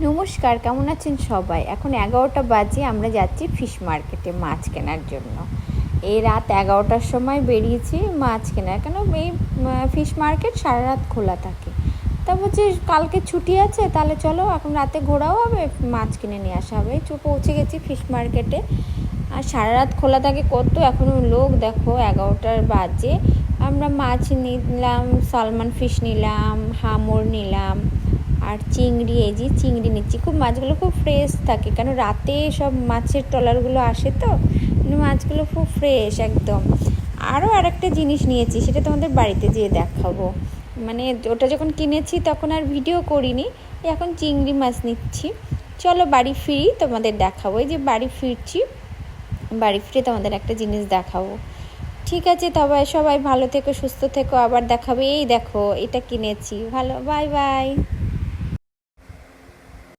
নমস্কার, কেমন আছেন সবাই? এখন 11টা বাজে, আমরা যাচ্ছি ফিশ মার্কেটে মাছ কেনার জন্য। এই রাত 11টার সময় বেরিয়েছি মাছ কেনার, কেন এই ফিশ মার্কেট সারা রাত খোলা থাকে। তা বলছি কালকে ছুটি আছে, তাহলে চলো এখন রাতে ঘোরাও হবে, মাছ কিনে নিয়ে আসা হবে। পৌঁছে গেছি ফিশ মার্কেটে, আর সারা রাত খোলা থাকে। কত এখনও লোক দেখো, 11টার বাজে। আমরা মাছ নিলাম, সালমান ফিশ নিলাম, হামর নিলাম, আর চিংড়ি। এই যে চিংড়ি নিচ্ছি, খুব মাছগুলো খুব ফ্রেশ থাকে, কেন রাতে সব মাছের ট্রলারগুলো আসে, তো মাছগুলো খুব ফ্রেশ একদম। আরও আরেকটা জিনিস নিয়েছি, সেটা তোমাদের বাড়িতে যেয়ে দেখাবো। মানে ওটা যখন কিনেছি তখন আর ভিডিও করিনি, এখন চিংড়ি মাছ নিচ্ছি। চলো বাড়ি ফিরি, তোমাদের দেখাবো। এই যে বাড়ি ফিরছি, বাড়ি ফিরে তোমাদের একটা জিনিস দেখাবো। ঠিক আছে, তবে সবাই ভালো থেকো, সুস্থ থেকো, আবার দেখাবে। এই দেখো, এটা কিনেছি। ভালো, বাই বাই।